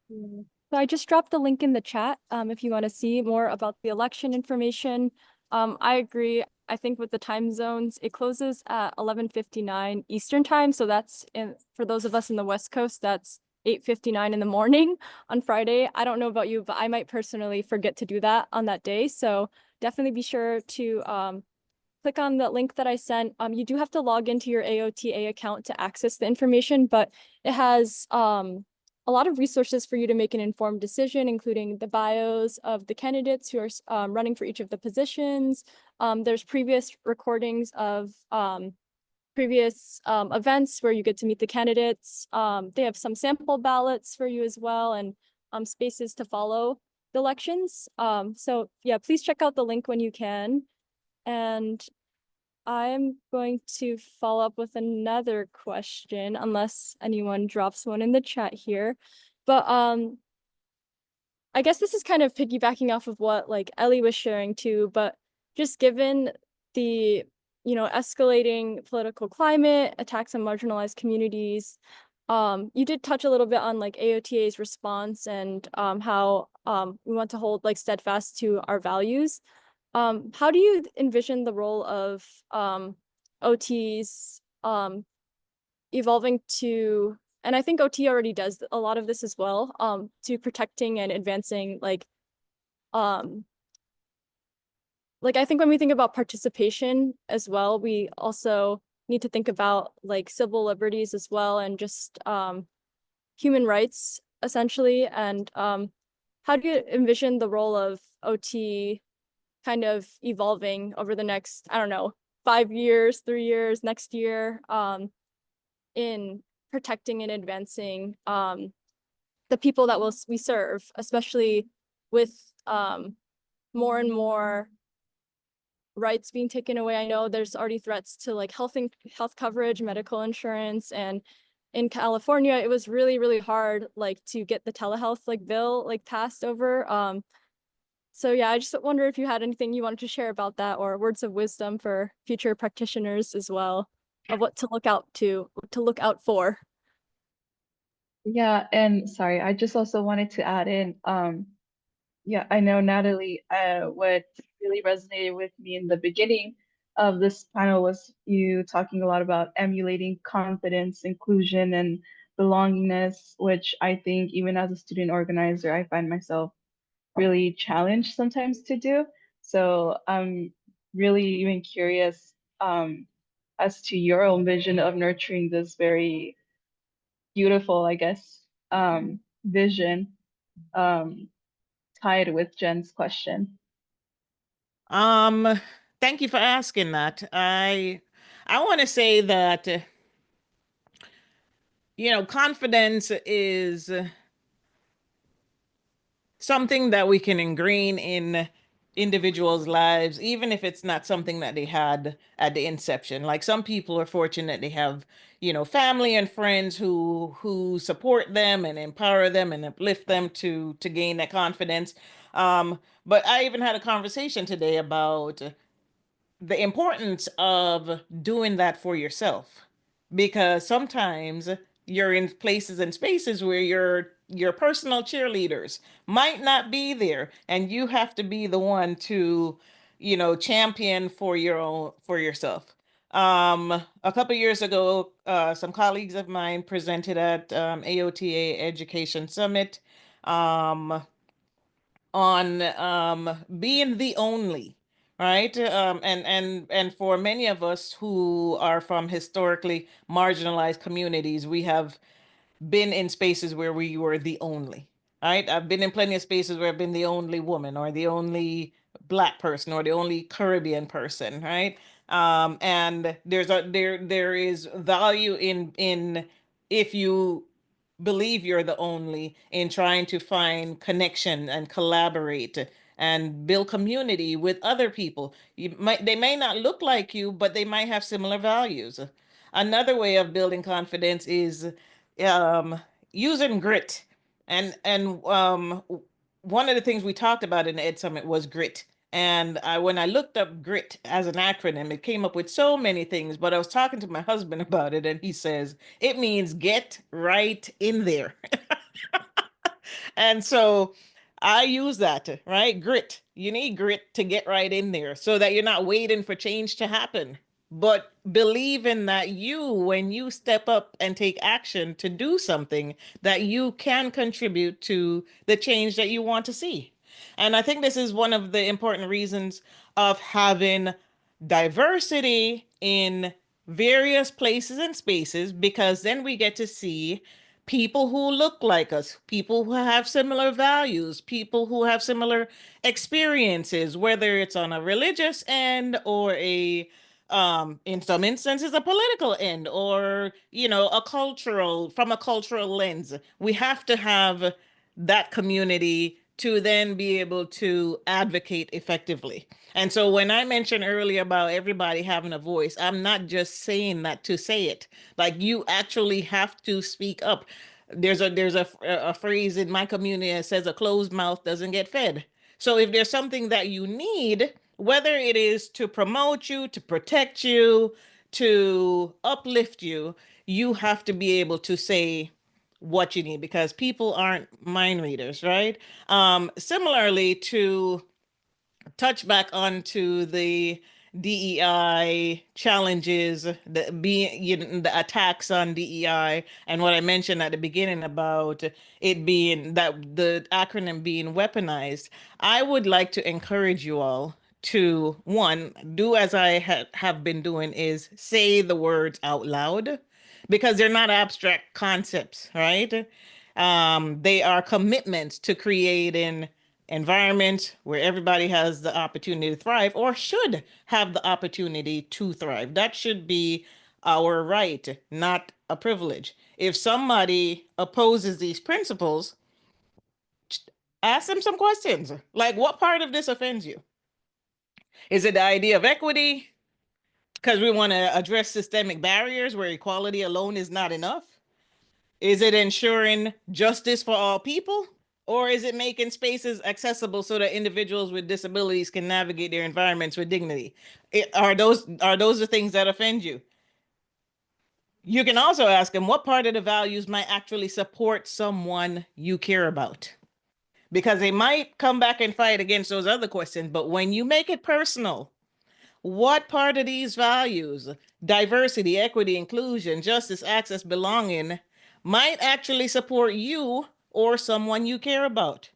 Yeah. So I just dropped the link in the chat if you want to see more about the election information. I agree. I think with the time zones, it closes at 11:59 Eastern time. So that's for those of us in the West Coast, that's 8:59 in the morning on Friday. I don't know about you, but I might personally forget to do that on that day. So definitely be sure to click on the link that I sent. You do have to log into your AOTA account to access the information, but it has a lot of resources for you to make an informed decision, including the bios of the candidates who are running for each of the positions. There's previous recordings of previous events where you get to meet the candidates. They have some sample ballots for you as well, and spaces to follow the elections. So yeah, please check out the link when you can. And I'm going to follow up with another question, unless anyone drops one in the chat here. But I guess this is kind of piggybacking off of what like Ellie was sharing too, but just given the, escalating political climate, attacks on marginalized communities, you did touch a little bit on like AOTA's response and how we want to hold like steadfast to our values. How do you envision the role of OTs evolving to, and I think OT already does a lot of this as well, to protecting and advancing like I think when we think about participation as well, we also need to think about like civil liberties as well and just human rights essentially. And how do you envision the role of OT kind of evolving over the next, I don't know, 5 years, 3 years, next year, in protecting and advancing the people that we serve, especially with more and more rights being taken away. I know there's already threats to like health coverage, medical insurance, and in California, it was really, really hard like to get the telehealth like bill like passed over. So yeah, I just wonder if you had anything you wanted to share about that or words of wisdom for future practitioners as well of what to look look out for. Yeah, and sorry, I just also wanted to add in, yeah, I know Natalie, what really resonated with me in the beginning of this panel was you talking a lot about emulating confidence, inclusion, and belongingness, which I think even as a student organizer, I find myself really challenged sometimes to do. So I'm really even curious as to your own vision of nurturing this very beautiful, I guess, vision tied with Jenn's question. Thank you for asking that. I want to say that confidence is something that we can ingrain in individuals' lives, even if it's not something that they had at the inception. Like some people are fortunate they have, family and friends who support them and empower them and uplift them to gain that confidence. But I even had a conversation today about the importance of doing that for yourself, because sometimes you're in places and spaces where your personal cheerleaders might not be there, and you have to be the one to champion for yourself. A couple years ago, some colleagues of mine presented at AOTA Education Summit um, on being the only, right? And for many of us who are from historically marginalized communities, we have been in spaces where we were the only, right? I've been in plenty of spaces where I've been the only woman or the only Black person or the only Caribbean person, right? And there is value in if you believe you're the only, in trying to find connection and collaborate and build community with other people. They may not look like you, but they might have similar values. Another way of building confidence is um, using grit. And one of the things we talked about in the Ed Summit was grit. And when I looked up grit as an acronym, it came up with so many things. But I was talking to my husband about it, and he says it means get right in there. And so I use that, right? Grit. You need grit to get right in there so that you're not waiting for change to happen, but believing that when you step up and take action to do something, that you can contribute to the change that you want to see. And I think this is one of the important reasons of having diversity in various places and spaces, because then we get to see people who look like us, people who have similar values, people who have similar experiences, whether it's on a religious end or in some instances, a political end, or, from a cultural lens. We have to have that community to then be able to advocate effectively. And so when I mentioned earlier about everybody having a voice, I'm not just saying that to say it. Like, you actually have to speak up. There's a phrase in my community that says a closed mouth doesn't get fed. So if there's something that you need, whether it is to promote you, to protect you, to uplift you, you have to be able to say what you need, because people aren't mind readers, right? Similarly, to touch back onto the DEI challenges, the attacks on DEI, and what I mentioned at the beginning about it being that the acronym being weaponized. I would like to encourage you all to, one, do as I have been doing, is say the words out loud, because they're not abstract concepts, right? They are commitments to creating environment where everybody has the opportunity to thrive, or should have the opportunity to thrive. That should be our right, not a privilege. If somebody opposes these principles, ask them some questions. Like, what part of this offends you? Is it the idea of equity? Because we want to address systemic barriers where equality alone is not enough? Is it ensuring justice for all people? Or is it making spaces accessible so that individuals with disabilities can navigate their environments with dignity? Are those the things that offend you? You can also ask them what part of the values might actually support someone you care about. Because they might come back and fight against those other questions, but when you make it personal, what part of these values, diversity, equity, inclusion, justice, access, belonging, might actually support you or someone you care about?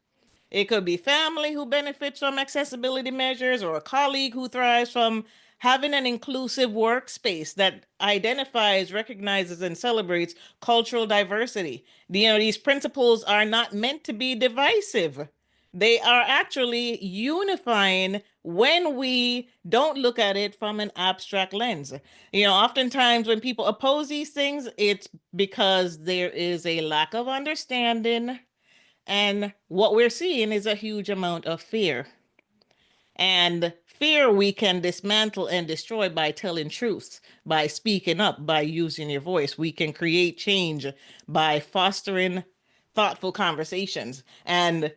It could be family who benefits from accessibility measures, or a colleague who thrives from having an inclusive workspace that identifies, recognizes, and celebrates cultural diversity. These principles are not meant to be divisive. They are actually unifying when we don't look at it from an abstract lens. Oftentimes when people oppose these things, it's because there is a lack of understanding, and what we're seeing is a huge amount of fear. And fear we can dismantle and destroy by telling truths, by speaking up, by using your voice. We can create change by fostering thoughtful conversations. And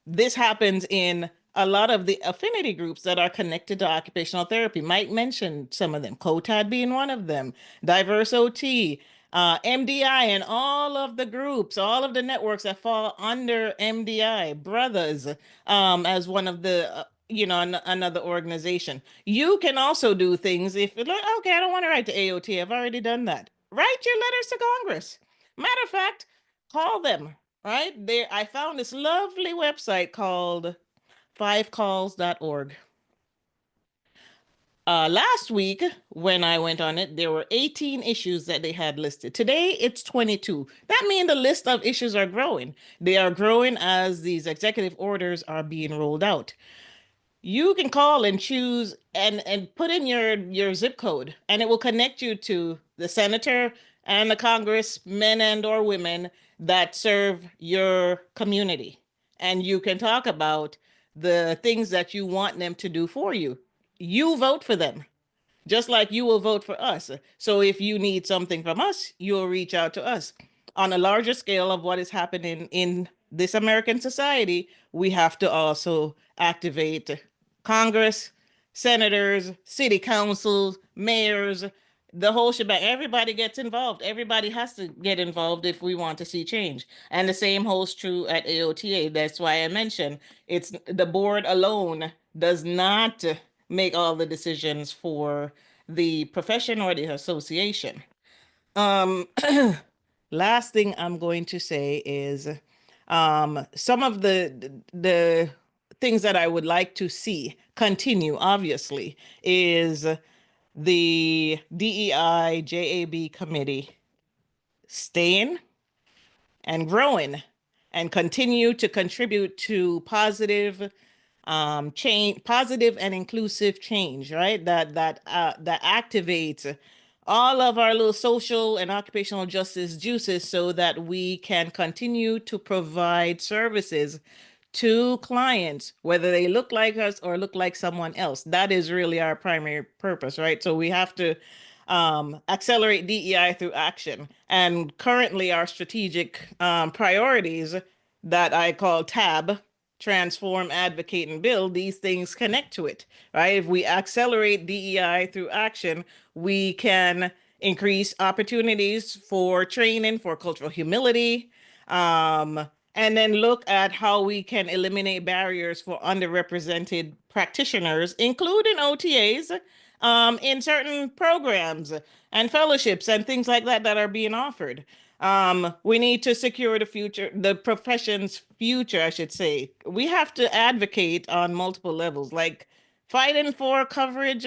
this happens in a lot of the affinity groups that are connected to occupational therapy. Mike mentioned some of them, COTAD being one of them, Diverse OT, MDI, and all of the groups, all of the networks that fall under MDI, Brothers, as one of the, another organization. You can also do things if you're like, okay, I don't want to write to AOT. I've already done that. Write your letters to Congress. Matter of fact, call them, right? There, I found this lovely website called fivecalls.org. Last week, when I went on it, there were 18 issues that they had listed. Today, it's 22. That means the list of issues are growing. They are growing as these executive orders are being rolled out. You can call and choose and put in your zip code, and it will connect you to the senator and the congressmen and or women that serve your community. And you can talk about the things that you want them to do for you. You vote for them, just like you will vote for us. So if you need something from us, you'll reach out to us. on a larger scale of what is happening in this American society, we have to also activate Congress, senators, city councils, mayors, the whole shebang. Everybody gets involved. Everybody has to get involved if we want to see change. And the same holds true at AOTA. That's why I mentioned it's the board alone does not make all the decisions for the profession or the association. Last thing I'm going to say is some of the things that I would like to see continue, obviously, is the DEI JAB committee staying and growing and continue to contribute to positive change, positive and inclusive change, right? That activates all of our little social and occupational justice juices so that we can continue to provide services to clients, whether they look like us or look like someone else. That is really our primary purpose, right? So we have to accelerate DEI through action. And currently our strategic priorities that I call TAB, transform, advocate, and build, these things connect to it, right? If we accelerate DEI through action, we can increase opportunities for training, for cultural humility, and then look at how we can eliminate barriers for underrepresented practitioners, including OTAs, in certain programs and fellowships and things like that that are being offered. We need to secure the profession's future, I should say. We have to advocate on multiple levels, like fighting for coverage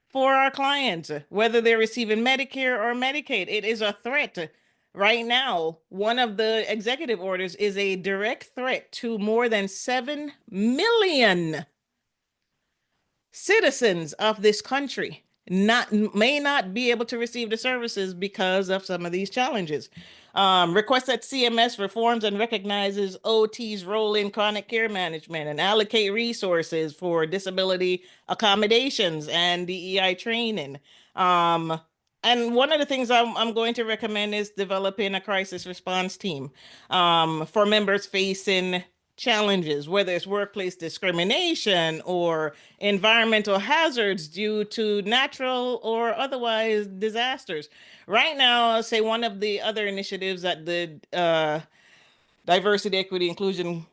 for our clients, whether they're receiving Medicare or Medicaid. It is a threat. Right now, one of the executive orders is a direct threat to more than 7 million citizens of this country may not be able to receive the services because of some of these challenges. Request that CMS reforms and recognizes OT's role in chronic care management and allocate resources for disability accommodations and DEI training. And one of the things I'm going to recommend is developing a crisis response team for members facing challenges, whether it's workplace discrimination or environmental hazards due to natural or otherwise disasters. Right now, I'll say one of the other initiatives that the Diversity, Equity, Inclusion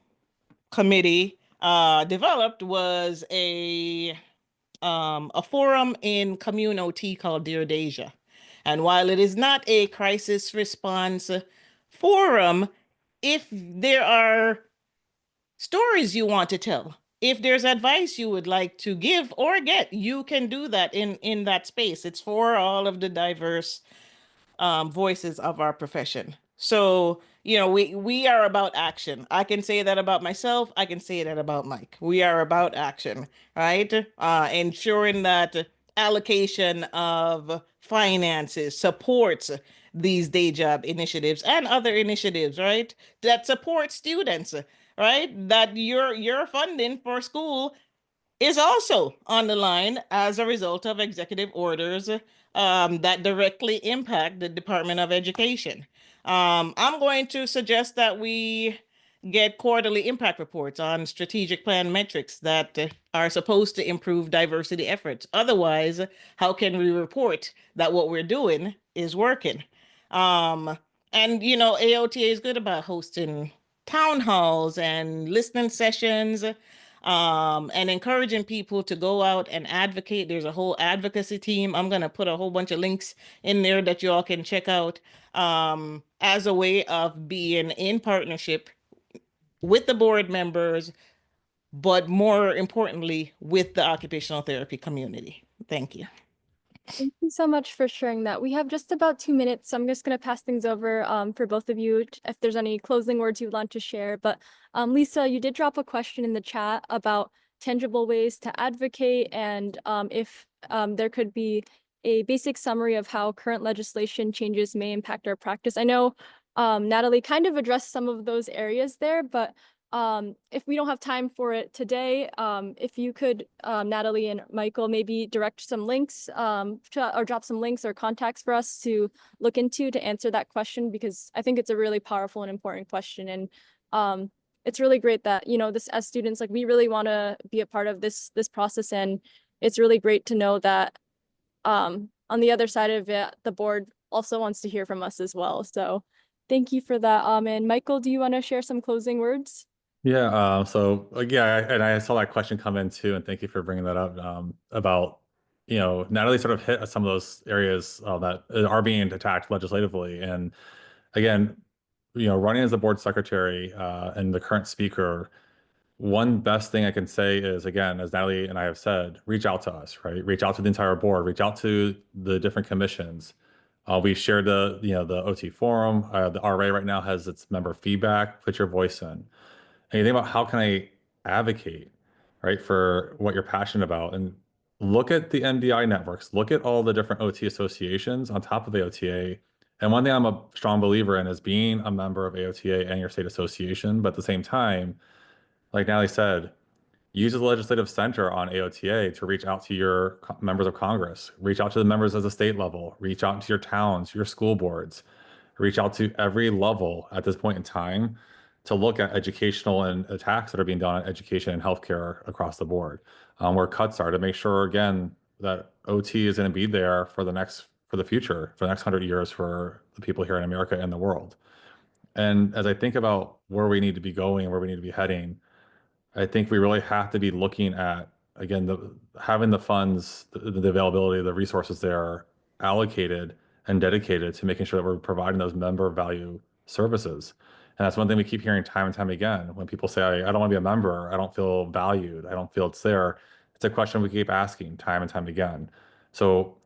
Committee developed was a forum in commune OT called Dear Deja. And while it is not a crisis response forum, if there are stories you want to tell, if there's advice you would like to give or get, you can do that in that space. It's for all of the diverse voices of our profession. So, you know, we are about action. I can say that about myself. I can say that about Mike. We are about action, right? Ensuring that allocation of finances supports these day job initiatives and other initiatives, right? That support students, right? That your funding for school is also on the line as a result of executive orders that directly impact the Department of Education. I'm going to suggest that we get quarterly impact reports on strategic plan metrics that are supposed to improve diversity efforts. Otherwise, how can we report that what we're doing is working? And, you know, AOTA is good about hosting town halls and listening sessions, and encouraging people to go out and advocate. There's a whole advocacy team. I'm going to put a whole bunch of links in there that you all can check out as a way of being in partnership with the board members, but more importantly, with the occupational therapy community. Thank you. Thank you so much for sharing that. We have just about 2 minutes, so I'm just going to pass things over for both of you if there's any closing words you'd want to share. But Lisa, you did drop a question in the chat about tangible ways to advocate and if there could be a basic summary of how current legislation changes may impact our practice. I know Natalie kind of addressed some of those areas there, but If we don't have time for it today, if you could, Natalie and Michael, maybe direct some links or drop some links or contacts for us to look into to answer that question, because I think it's a really powerful and important question. And it's really great that, this as students, like we really want to be a part of this process. And it's really great to know that on the other side of it, the board also wants to hear from us as well. So thank you for that. And Michael, do you want to share some closing words? Yeah, and I saw that question come in too, and thank you for bringing that up about, Natalie sort of hit some of those areas that are being attacked legislatively. And again, running as the board secretary and the current speaker, one best thing I can say is, again, as Natalie and I have said, reach out to us, right? Reach out to the entire board, reach out to the different commissions. We shared the OT forum. The RA right now has its member feedback. Put your voice in. And you think about how can I advocate, right, for what you're passionate about, and look at the NDI networks, look at all the different OT associations on top of AOTA. And one thing I'm a strong believer in is being a member of AOTA and your state association, but at the same time, like Natalie said, use the legislative center on AOTA to reach out to your members of Congress, reach out to the members at the state level, reach out to your towns, your school boards, reach out to every level at this point in time to look at educational and attacks that are being done on education and healthcare across the board, where cuts are, to make sure, again, that OT is going to be there for the future, for the next 100 years for the people here in America and the world. And as I think about where we need to be going, where we need to be heading, I think we really have to be looking at, again, having the funds, the availability, the resources there allocated and dedicated to making sure that we're providing those member value services. And that's one thing we keep hearing time and time again. When people say, I don't want to be a member, I don't feel valued, I don't feel it's there. It's a question we keep asking time and time again. So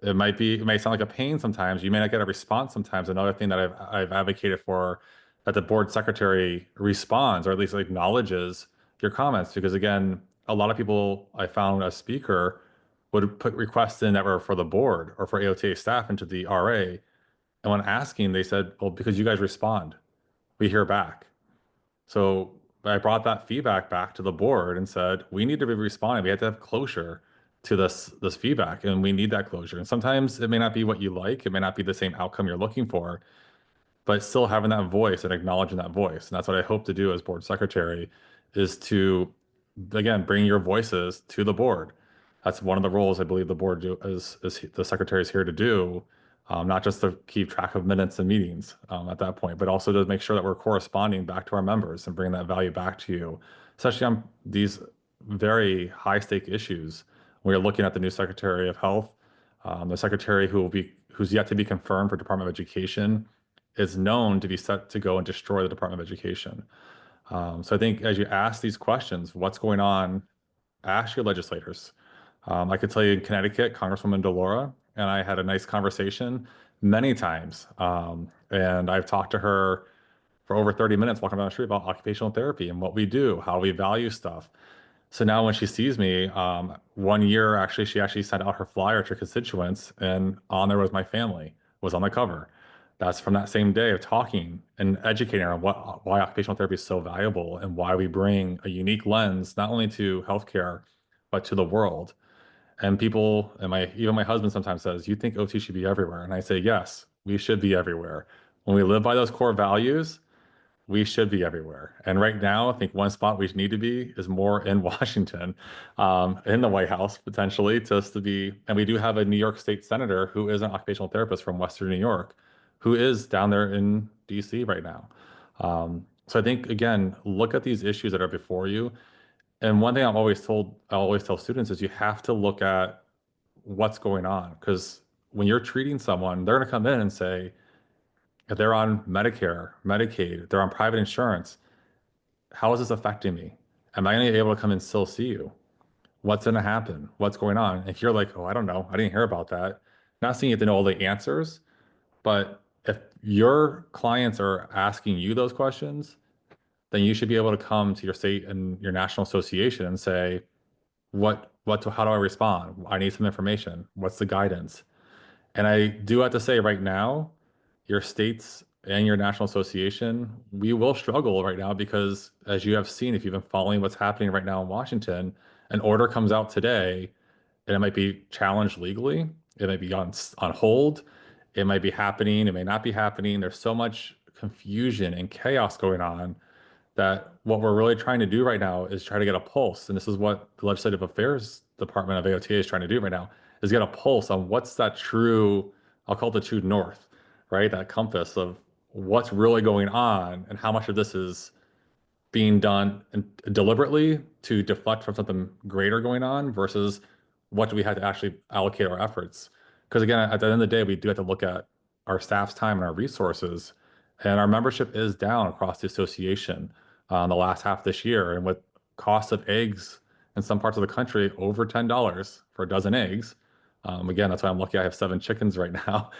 it may sound like a pain sometimes. You may not get a response sometimes. Another thing that I've advocated for, that the board secretary responds, or at least acknowledges your comments, because again, a lot of people I found as speaker would put requests in that were for the board or for AOTA staff into the RA. And when asking, they said, well, because you guys respond, we hear back. So I brought that feedback back to the board and said, we need to be responding. We have to have closure to this feedback, and we need that closure. And sometimes it may not be what you like. It may not be the same outcome you're looking for, but still having that voice and acknowledging that voice. And that's what I hope to do as board secretary, is to, again, bring your voices to the board. That's one of the roles I believe the board is the secretary is here to do, not just to keep track of minutes and meetings at that point, but also to make sure that we're corresponding back to our members and bring that value back to you, especially on these very high stake issues. We're looking at the new Secretary of Health, the secretary who's yet to be confirmed for Department of Education, is known to be set to go and destroy the Department of Education. So I think as you ask these questions, what's going on, ask your legislators. I could tell you in Connecticut, Congresswoman DeLaura and I had a nice conversation many times. And I've talked to her for over 30 minutes walking down the street about occupational therapy and what we do, how we value stuff. So now when she sees me, one year, actually, she actually sent out her flyer to her constituents, and on there was my family, was on the cover. That's from that same day of talking and educating her on why occupational therapy is so valuable and why we bring a unique lens, not only to healthcare, but to the world. And people, and even my husband sometimes says, you think OT should be everywhere? And I say, yes, we should be everywhere. When we live by those core values, we should be everywhere. And right now, I think one spot we need to be is more in Washington, in the White House, potentially, just to be. And we do have a New York State senator who is an occupational therapist from Western New York, who is down there in DC right now. So I think, again, look at these issues that are before you. And one thing I always tell students is you have to look at what's going on, because when you're treating someone, they're going to come in and say, if they're on Medicare, Medicaid, they're on private insurance, how is this affecting me? Am I going to be able to come and still see you? What's going to happen? What's going on? If you're like, oh, I don't know, I didn't hear about that. Not saying you have to know all the answers, but if your clients are asking you those questions, then you should be able to come to your state and your national association and say, how do I respond? I need some information. What's the guidance? And I do have to say right now, your state's and your national association, we will struggle right now because, as you have seen, if you've been following what's happening right now in Washington, an order comes out today and it might be challenged legally. It might be on hold. It might be happening. It may not be happening. There's so much confusion and chaos going on that what we're really trying to do right now is try to get a pulse. And this is what the Legislative Affairs Department of AOTA is trying to do right now, is get a pulse on what's that true, I'll call it the true north, right? That compass of what's really going on and how much of this is being done deliberately to deflect from something greater going on versus what do we have to actually allocate our efforts. Because again, at the end of the day, we do have to look at our staff's time and our resources, and our membership is down across the association the last half this year. And with cost of eggs in some parts of the country over $10 for a dozen eggs, again, that's why I'm lucky I have 7 chickens right now.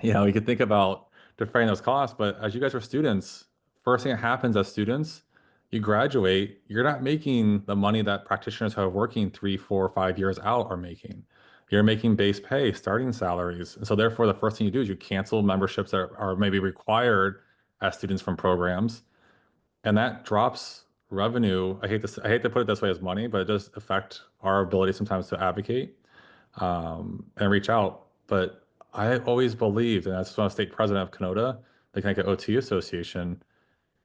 You could think about deferring those costs, but as you guys are students, first thing that happens as students, you graduate, you're not making the money that practitioners who are working 3, 4, 5 years out are making. You're making base pay, starting salaries. And so therefore, the first thing you do is you cancel memberships that are maybe required as students from programs, and that drops revenue. I hate to put it this way as money, but it does affect our ability sometimes to advocate and reach out. But I always believed, and that's when I was state president of CONOTA, the Connecticut OT Association,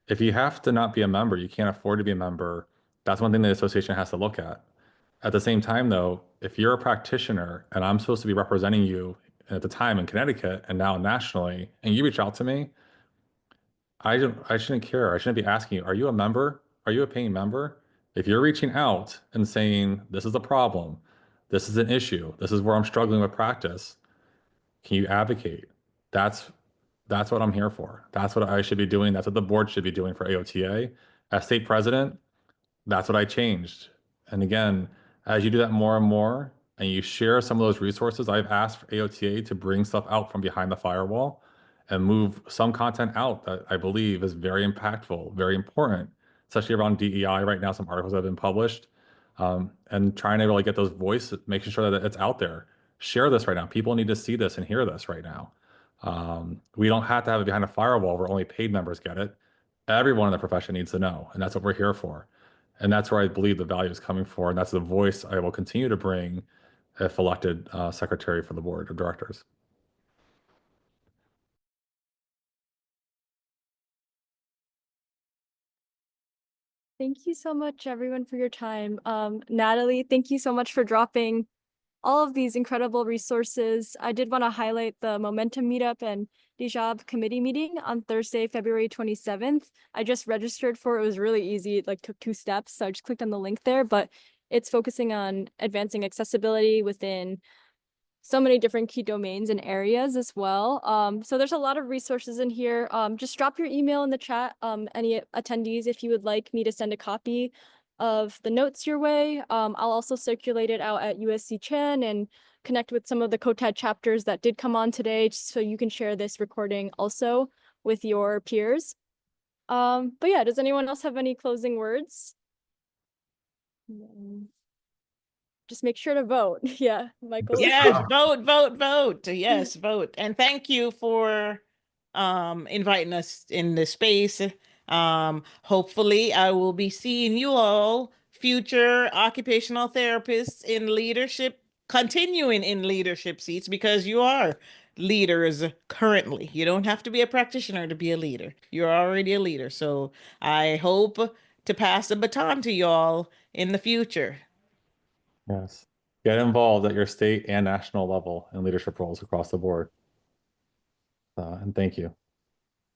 if you have to not be a member, you can't afford to be a member, that's one thing the association has to look at. At the same time, though, if you're a practitioner and I'm supposed to be representing you at the time in Connecticut and now nationally, and you reach out to me, I shouldn't care. I shouldn't be asking you, are you a member? Are you a paying member? If you're reaching out and saying, this is a problem, this is an issue, this is where I'm struggling with practice, can you advocate? That's that's what I'm here for. That's what I should be doing. That's what the board should be doing for AOTA. As state president, that's what I changed. And again, as you do that more and more, and you share some of those resources, I've asked for AOTA to bring stuff out from behind the firewall and move some content out that I believe is very impactful, very important, especially around DEI right now. Some articles have been published, and trying to really get those voices, making sure that it's out there. Share this right now. People need to see this and hear this right now. We don't have to have it behind a firewall where only paid members get it. Everyone in the profession needs to know, and that's what we're here for. And that's where I believe the value is coming for, and that's the voice I will continue to bring if elected secretary for the board of directors. Thank you so much, everyone, for your time. Natalie, thank you so much for dropping all of these incredible resources. I did want to highlight the Momentum Meetup and DEIJAB Committee meeting on Thursday, February 27th. I just registered for it. It was really easy. It took 2 steps. So I just clicked on the link there, but it's focusing on advancing accessibility within so many different key domains and areas as well. So there's a lot of resources in here. Just drop your email in the chat, any attendees, if you would like me to send a copy of the notes your way. I'll also circulate it out at USC Chan and connect with some of the COTAD chapters that did come on today, just so you can share this recording also with your peers. But yeah, does anyone else have any closing words? Just make sure to vote. Yeah, Michael. Yes, vote, vote, vote. Yes, vote. And thank you for inviting us in this space. Hopefully I will be seeing you all, future occupational therapists in leadership, continuing in leadership seats, because you are leaders currently. You don't have to be a practitioner to be a leader. You're already a leader. So I hope to pass the baton to y'all in the future. Yes. Get involved at your state and national level in leadership roles across the board. And thank you.